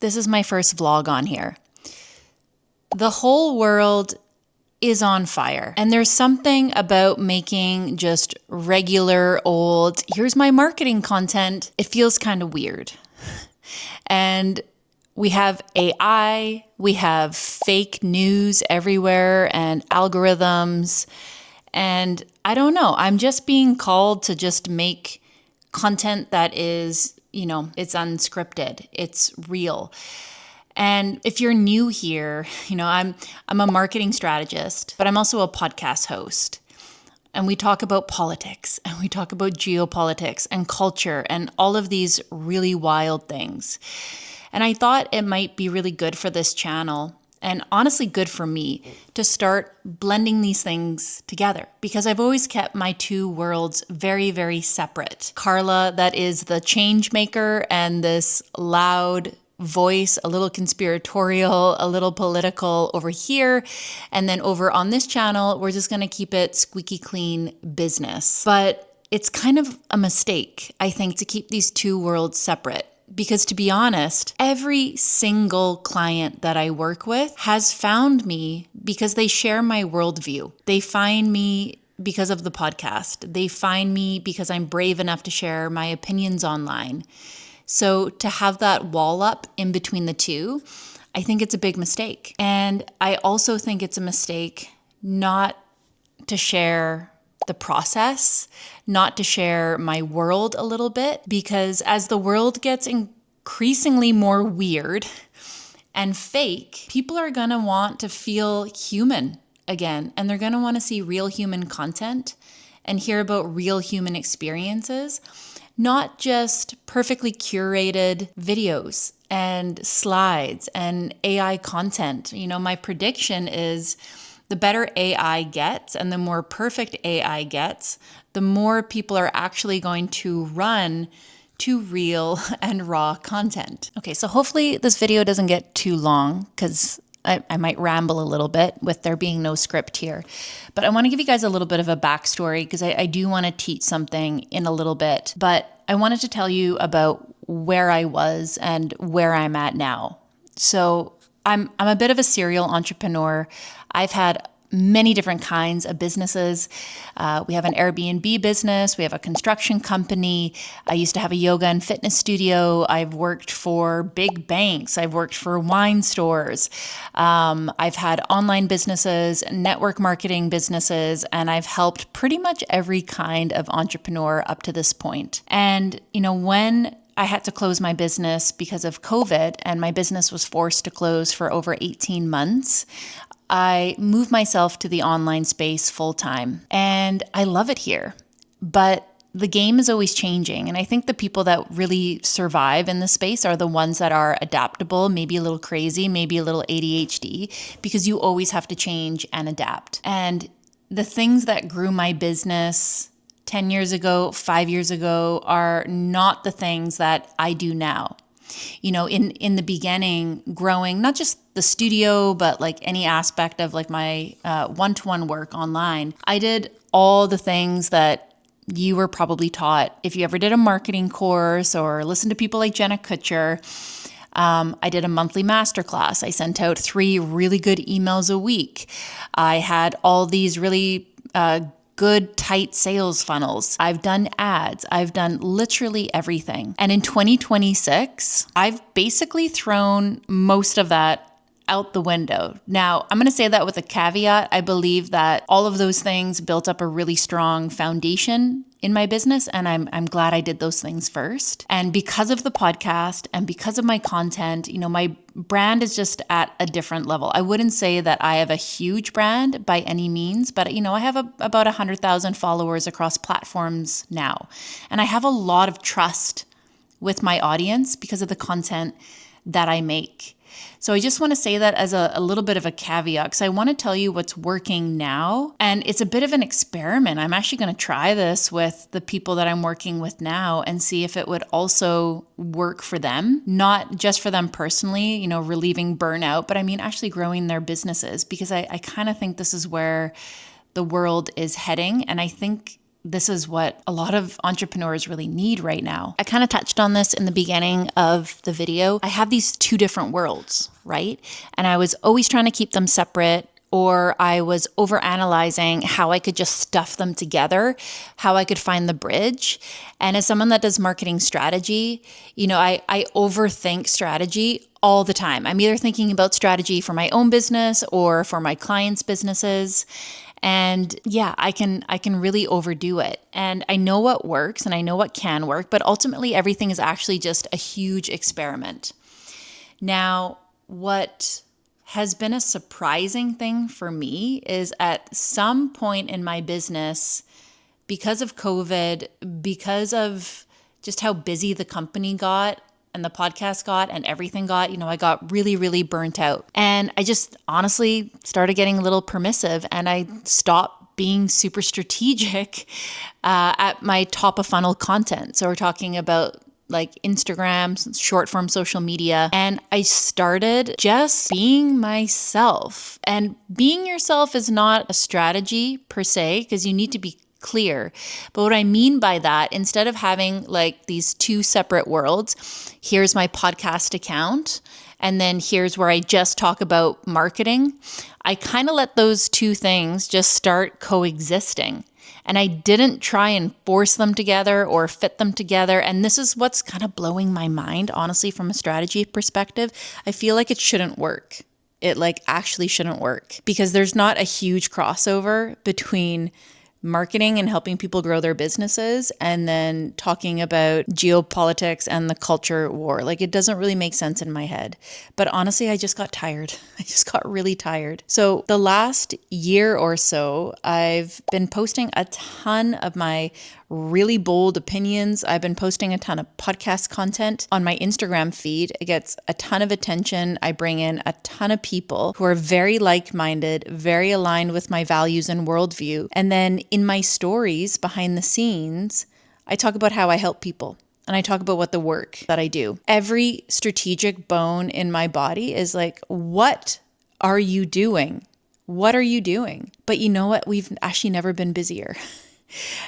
This is my first vlog on here. The whole world is on fire. And there's something about making just regular old, here's my marketing content. It feels kind of weird. And we have AI, we have fake news everywhere and algorithms. And I don't know, I'm just being called to just make content that is, it's unscripted, it's real. And if you're new here, I'm a marketing strategist, but I'm also a podcast host. And we talk about politics and we talk about geopolitics and culture and all of these really wild things. And I thought it might be really good for this channel, and honestly good for me, to start blending these things together, because I've always kept my two worlds very, very separate. Carla, that is the change maker and this loud voice, a little conspiratorial, a little political over here. And then over on this channel, we're just going to keep it squeaky clean business. But it's kind of a mistake, I think, to keep these two worlds separate. Because to be honest, every single client that I work with has found me because they share my worldview. They find me because of the podcast. They find me because I'm brave enough to share my opinions online. So to have that wall up in between the two, I think it's a big mistake. And I also think it's a mistake not to share the process, not to share my world a little bit, because as the world gets increasingly more weird and fake, people are going to want to feel human again, and they're going to want to see real human content and hear about real human experiences, not just perfectly curated videos and slides and AI content. My prediction is the better AI gets and the more perfect AI gets, the more people are actually going to run to real and raw content. Okay, so hopefully this video doesn't get too long, because I might ramble a little bit with there being no script here. But I want to give you guys a little bit of a backstory, because I do want to teach something in a little bit. But I wanted to tell you about where I was and where I'm at now. So I'm a bit of a serial entrepreneur. I've had many different kinds of businesses. We have an Airbnb business. We have a construction company. I used to have a yoga and fitness studio. I've worked for big banks. I've worked for wine stores. I've had online businesses, network marketing businesses, and I've helped pretty much every kind of entrepreneur up to this point. And, when I had to close my business because of COVID, and my business was forced to close for over 18 months, I moved myself to the online space full time, and I love it here. But the game is always changing. And I think the people that really survive in the space are the ones that are adaptable, maybe a little crazy, maybe a little ADHD, because you always have to change and adapt. And the things that grew my business 10 years ago, 5 years ago, are not the things that I do now. In the beginning, growing not just the studio, but like any aspect of like my one-to-one work online, I did all the things that you were probably taught if you ever did a marketing course or listened to people like Jenna Kutcher. I did a monthly masterclass. I sent out 3 really good emails a week. I had all these really good, tight sales funnels. I've done ads. I've done literally everything. And in 2026, I've basically thrown most of that out the window. Now, I'm going to say that with a caveat. I believe that all of those things built up a really strong foundation in my business, and I'm glad I did those things first. And because of the podcast and because of my content, my brand is just at a different level. I wouldn't say that I have a huge brand by any means, but I have about 100,000 followers across platforms now. And I have a lot of trust with my audience because of the content that I make. So I just want to say that as a little bit of a caveat, because I want to tell you what's working now. And it's a bit of an experiment. I'm actually going to try this with the people that I'm working with now and see if it would also work for them, not just for them personally, relieving burnout, but I mean actually growing their businesses, because I kind of think this is where the world is heading. And I think this is what a lot of entrepreneurs really need right now. I kind of touched on this in the beginning of the video. I have these two different worlds, right? And I was always trying to keep them separate, or I was overanalyzing how I could just stuff them together, how I could find the bridge. And as someone that does marketing strategy, I overthink strategy all the time. I'm either thinking about strategy for my own business or for my clients' businesses. And yeah, I can really overdo it. And I know what works and I know what can work, but ultimately everything is actually just a huge experiment. Now, what has been a surprising thing for me is at some point in my business, because of COVID, because of just how busy the company got and the podcast got and everything got, I got really, really burnt out. And I just honestly started getting a little permissive, and I stopped being super strategic at my top of funnel content. So we're talking about like Instagram, short form social media. And I started just being myself. And being yourself is not a strategy per se, because you need to be clear. But what I mean by that, instead of having like these two separate worlds, here's my podcast account, and then here's where I just talk about marketing, I kind of let those two things just start coexisting. And I didn't try and force them together or fit them together. And this is what's kind of blowing my mind, honestly, from a strategy perspective. I feel like it shouldn't work. It actually shouldn't work, because there's not a huge crossover between marketing and helping people grow their businesses and then talking about geopolitics and the culture war. It doesn't really make sense in my head. But honestly, I just got tired. I just got really tired. So the last year or so, I've been posting a ton of my really bold opinions. I've been posting a ton of podcast content on my Instagram feed. It gets a ton of attention. I bring in a ton of people who are very like-minded, very aligned with my values and worldview. And then in my stories behind the scenes, I talk about how I help people. And I talk about what the work that I do. Every strategic bone in my body is like, what are you doing? What are you doing? But you know what? We've actually never been busier.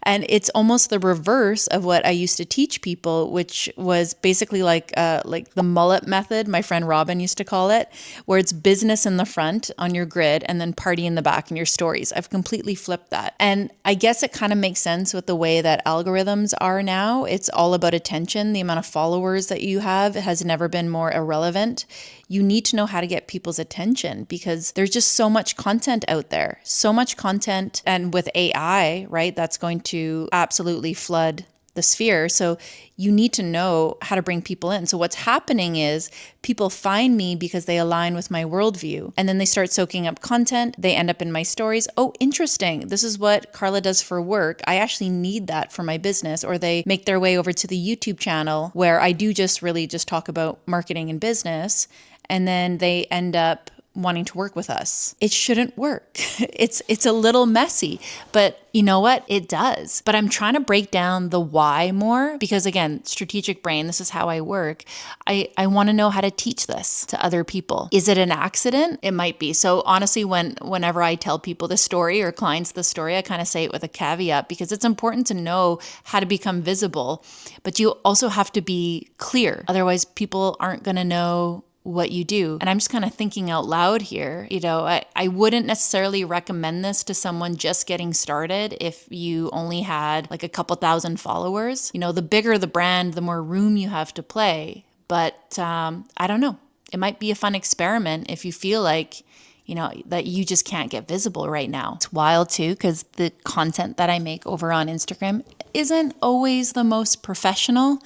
And it's almost the reverse of what I used to teach people, which was basically like the mullet method, my friend Robin used to call it, where it's business in the front on your grid and then party in the back in your stories. I've completely flipped that. And I guess it kind of makes sense with the way that algorithms are now. It's all about attention. The amount of followers that you have has never been more irrelevant. You need to know how to get people's attention, because there's just so much content out there, so much content. And with AI, right, that's going to absolutely flood the sphere. So you need to know how to bring people in. So what's happening is people find me because they align with my worldview, and then they start soaking up content. They end up in my stories. Oh, interesting. This is what Carla does for work. I actually need that for my business. Or they make their way over to the YouTube channel where I do just talk about marketing and business. And then they end up wanting to work with us. It shouldn't work. It's a little messy, but you know what? It does. But I'm trying to break down the why more, because again, strategic brain, this is how I work. I want to know how to teach this to other people. Is it an accident? It might be. So honestly, whenever I tell people the story or clients the story, I kind of say it with a caveat, because it's important to know how to become visible, but you also have to be clear. Otherwise, people aren't going to know what you do. And I'm just kind of thinking out loud here. I wouldn't necessarily recommend this to someone just getting started if you only had like a couple thousand followers. The bigger the brand, the more room you have to play. But I don't know. It might be a fun experiment if you feel like, that you just can't get visible right now. It's wild too, because the content that I make over on Instagram isn't always the most professional,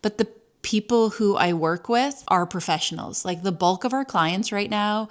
but the people who I work with are professionals. Like the bulk of our clients right now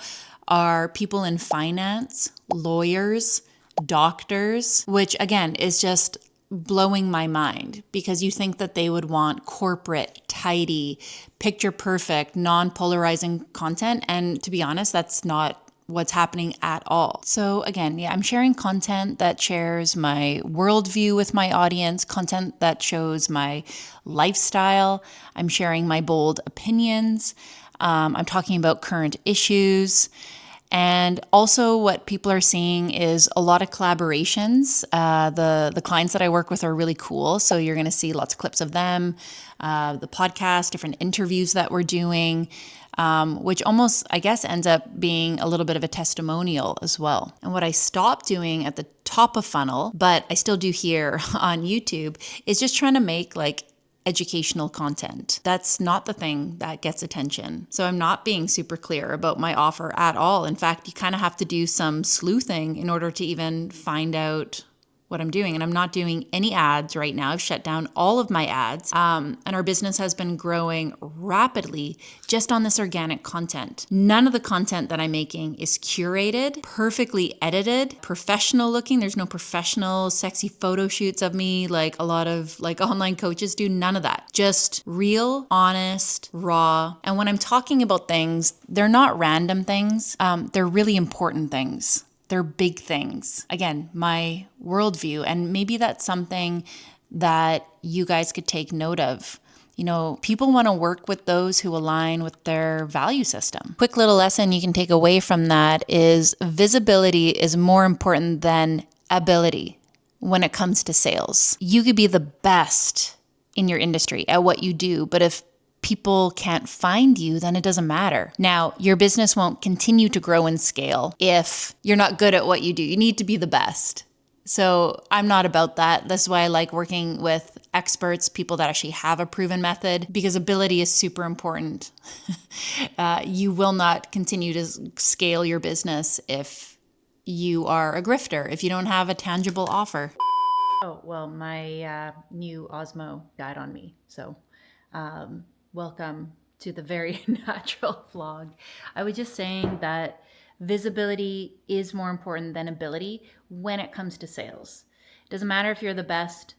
are people in finance, lawyers, doctors, which again is just blowing my mind, because you think that they would want corporate, tidy, picture perfect, non-polarizing content. And to be honest, that's not what's happening at all. So again, I'm sharing content that shares my worldview with my audience, content that shows my lifestyle. I'm sharing my bold opinions. I'm talking about current issues. And also what people are seeing is a lot of collaborations. The clients that I work with are really cool. So you're going to see lots of clips of them, the podcast, different interviews that we're doing, which almost, I guess, ends up being a little bit of a testimonial as well. And what I stopped doing at the top of funnel, but I still do here on YouTube, is just trying to make like educational content. That's not the thing that gets attention. So I'm not being super clear about my offer at all. In fact, you kind of have to do some sleuthing in order to even find out what I'm doing. And I'm not doing any ads right now. I've shut down all of my ads. And our business has been growing rapidly just on this organic content. None of the content that I'm making is curated, perfectly edited, professional looking. There's no professional, sexy photo shoots of me like a lot of like online coaches do. None of that. Just real, honest, raw. And when I'm talking about things, they're not random things. They're really important things. They're big things. Again, my worldview. And maybe that's something that you guys could take note of. You know, people want to work with those who align with their value system. Quick little lesson you can take away from that is visibility is more important than ability when it comes to sales. You could be the best in your industry at what you do, but if people can't find you, then it doesn't matter. Now, your business won't continue to grow and scale if you're not good at what you do. You need to be the best. So I'm not about that. That's why I like working with experts, people that actually have a proven method, because ability is super important. You will not continue to scale your business if you are a grifter, if you don't have a tangible offer. Oh, well, my new Osmo died on me. So welcome to the very natural vlog. I was just saying that visibility is more important than ability when it comes to sales. It doesn't matter if you're the best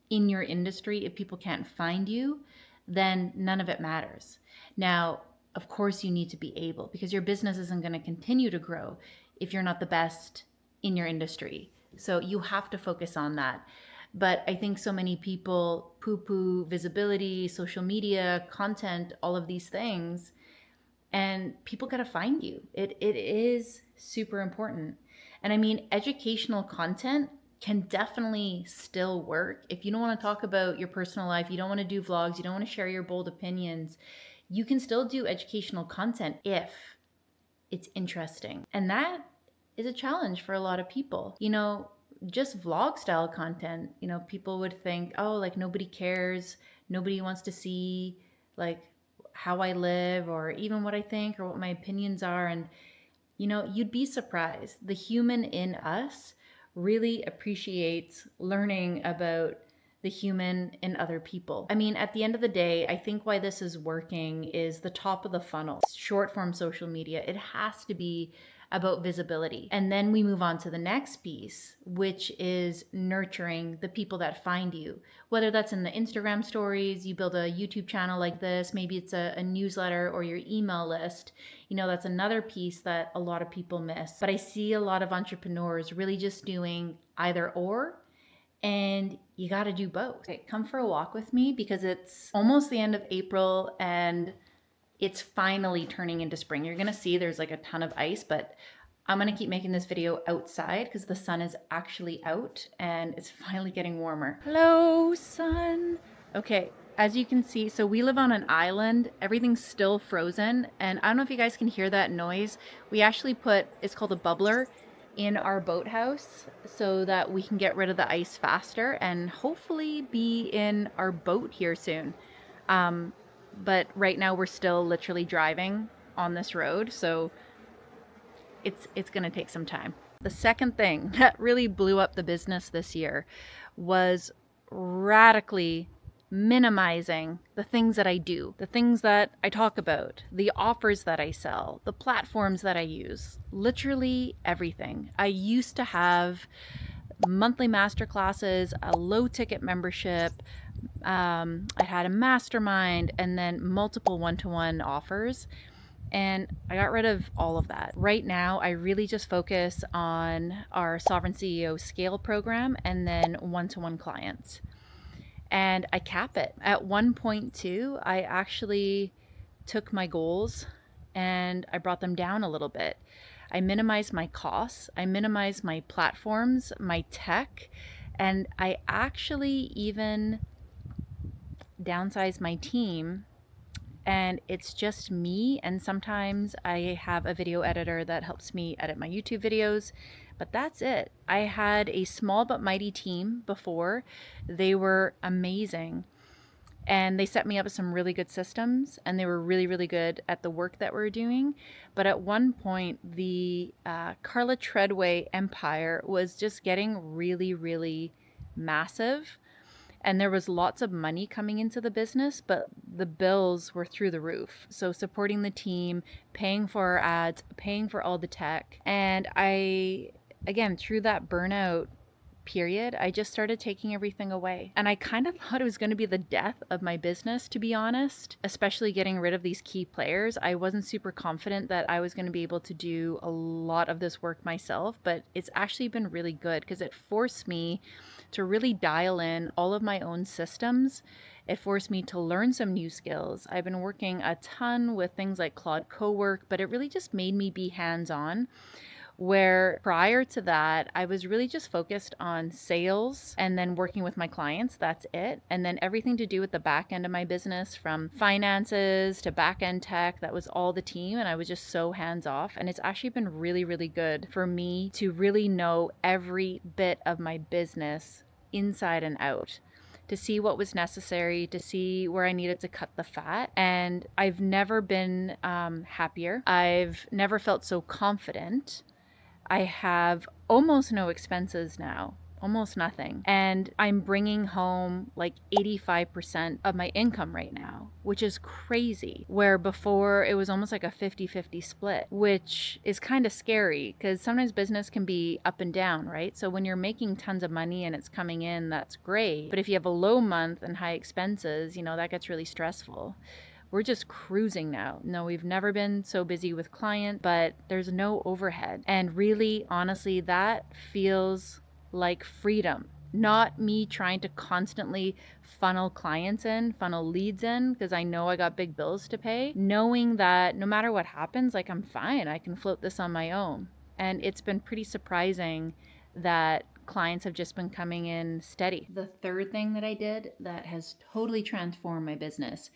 in your industry. If people can't find you, then none of it matters. Now, of course, you need to be able, because your business isn't going to continue to grow if you're not the best in your industry. So you have to focus on that. But I think so many people poo-poo visibility, social media, content, all of these things, and people got to find you. It is super important. And I mean, educational content can definitely still work. If you don't want to talk about your personal life, you don't want to do vlogs, you don't want to share your bold opinions, you can still do educational content if it's interesting. And that is a challenge for a lot of people. You know, just vlog style content, you know, people would think, oh, like nobody cares, nobody wants to see like how I live or even what I think or what my opinions are. And, you know, you'd be surprised. The human in us really appreciates learning about the human in other people. I mean, at the end of the day, I think why this is working is the top of the funnel, short form social media. It has to be about visibility. And then we move on to the next piece, which is nurturing the people that find you, whether that's in the Instagram stories, you build a YouTube channel like this, maybe it's a newsletter or your email list. You know, that's another piece that a lot of people miss. But I see a lot of entrepreneurs really just doing either or, and you got to do both. Okay, come for a walk with me because it's almost the end of April and it's finally turning into spring. You're gonna see there's like a ton of ice, but I'm gonna keep making this video outside because the sun is actually out and it's finally getting warmer. Hello, sun. Okay, as you can see, so we live on an island. Everything's still frozen. And I don't know if you guys can hear that noise. We actually put, it's called a bubbler, in our boathouse so that we can get rid of the ice faster and hopefully be in our boat here soon. But right now we're still literally driving on this road, so it's gonna take some time. The second thing that really blew up the business this year was radically minimizing the things that I do, the things that I talk about, the offers that I sell, the platforms that I use, literally everything. I used to have monthly masterclasses, a low ticket membership, I had a mastermind, and then multiple one-to-one offers. And I got rid of all of that. Right now, I really just focus on our Sovereign CEO Scale program and then one-to-one clients. And I cap it. At 1.2, I actually took my goals and I brought them down a little bit. I minimize my costs, I minimize my platforms, my tech, and I actually even downsize my team, and it's just me. And sometimes I have a video editor that helps me edit my YouTube videos, but that's it. I had a small but mighty team before. They were amazing. And they set me up with some really good systems, and they were really, really good at the work that we're doing. But at one point, the Carla Treadway empire was just getting really, really massive. And there was lots of money coming into the business, but the bills were through the roof. So supporting the team, paying for our ads, paying for all the tech. And again, through that burnout period, I just started taking everything away. And I kind of thought it was going to be the death of my business, to be honest, especially getting rid of these key players. I wasn't super confident that I was going to be able to do a lot of this work myself, but it's actually been really good because it forced me to really dial in all of my own systems. It forced me to learn some new skills. I've been working a ton with things like Claude Cowork, but it really just made me be hands-on. Where prior to that, I was really just focused on sales and then working with my clients. That's it. And then everything to do with the back end of my business, from finances to back end tech, that was all the team. And I was just so hands off. And it's actually been really, really good for me to really know every bit of my business inside and out, to see what was necessary, to see where I needed to cut the fat. And I've never been happier. I've never felt so confident. I have almost no expenses now, almost nothing. And I'm bringing home like 85% of my income right now, which is crazy. Where before it was almost like a 50-50 split, which is kind of scary because sometimes business can be up and down, right? So when you're making tons of money and it's coming in, that's great. But if you have a low month and high expenses, that gets really stressful. We're just cruising now. No, we've never been so busy with client, but there's no overhead. And really, honestly, that feels like freedom. Not me trying to constantly funnel clients in, funnel leads in, because I know I got big bills to pay. Knowing that no matter what happens, like I'm fine. I can float this on my own. And it's been pretty surprising that clients have just been coming in steady. The third thing that I did that has totally transformed my business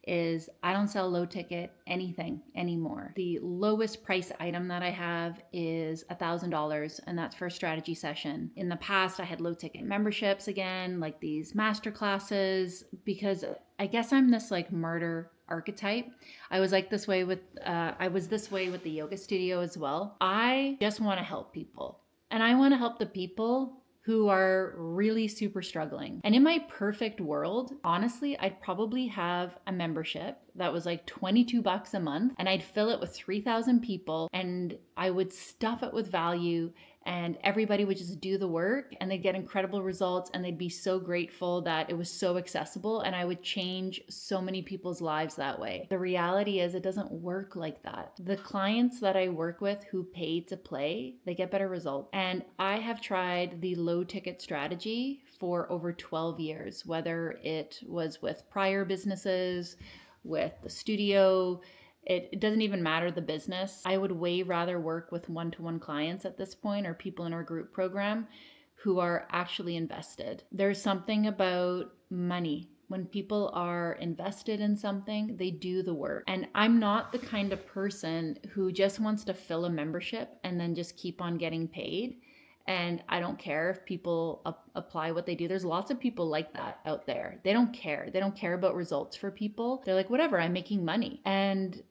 is I don't sell low ticket anything anymore. The lowest price item that I have is $1,000, and that's for a strategy session. In the past, I had low ticket memberships again, like these master classes, because I guess I'm this like martyr archetype. I was this way with the yoga studio as well. I just want to help people, and I want to help the people who are really super struggling. And in my perfect world, honestly, I'd probably have a membership that was like $22 a month, and I'd fill it with 3,000 people, and I would stuff it with value, and everybody would just do the work, and they'd get incredible results, and they'd be so grateful that it was so accessible, and I would change so many people's lives that way. The reality is it doesn't work like that. The clients that I work with who pay to play, they get better results. And I have tried the low ticket strategy for over 12 years, whether it was with prior businesses, with the studio. It doesn't even matter the business. I would way rather work with one-to-one clients at this point, or people in our group program who are actually invested. There's something about money. When people are invested in something, they do the work. And I'm not the kind of person who just wants to fill a membership and then just keep on getting paid. And I don't care if people apply what they do. There's lots of people like that out there. They don't care. They don't care about results for people. They're like, whatever, I'm making money. And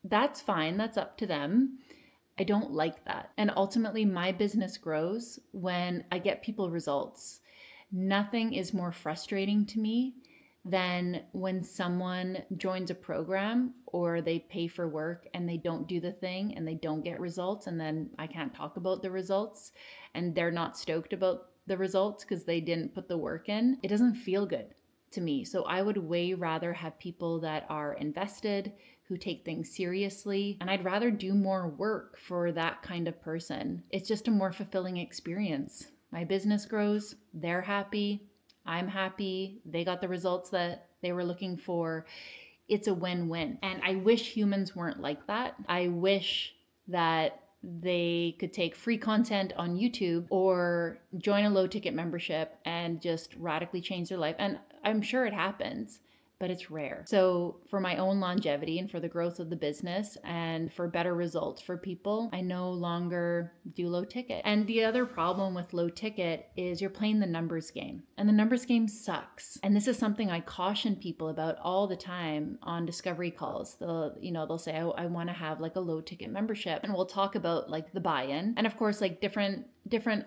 that's fine. That's up to them. I don't like that. And ultimately, my business grows when I get people results. Nothing is more frustrating to me than when someone joins a program or they pay for work and they don't do the thing and they don't get results, and then I can't talk about the results and they're not stoked about the results because they didn't put the work in. It doesn't feel good to me. So I would way rather have people that are invested, who take things seriously, and I'd rather do more work for that kind of person. It's just a more fulfilling experience. My business grows, they're happy, I'm happy, they got the results that they were looking for. It's a win-win. And I wish humans weren't like that. I wish that they could take free content on YouTube or join a low ticket membership and just radically change their life. And I'm sure it happens, but it's rare. So for my own longevity and for the growth of the business and for better results for people, I no longer do low ticket. And the other problem with low ticket is you're playing the numbers game, and the numbers game sucks. And this is something I caution people about all the time on discovery calls. They'll say, I want to have like a low ticket membership, and we'll talk about like the buy-in, and of course like different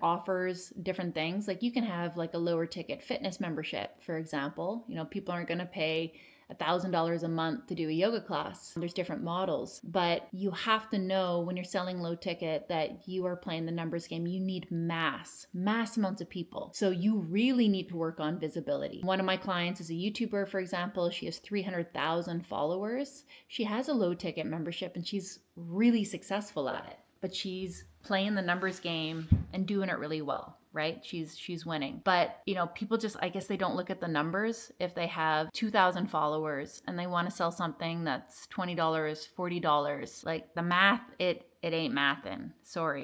offers, different things. Like you can have like a lower ticket fitness membership, for example. People aren't going to pay $1,000 a month to do a yoga class. There's different models, but you have to know when you're selling low ticket that you are playing the numbers game. You need mass amounts of people. So you really need to work on visibility. One of my clients is a YouTuber, for example. She has 300,000 followers. She has a low ticket membership and she's really successful at it, but she's playing the numbers game and doing it really well, right? She's winning. But, people just, I guess they don't look at the numbers. If they have 2,000 followers and they want to sell something that's $20, $40, like the math, it ain't mathin'. Sorry.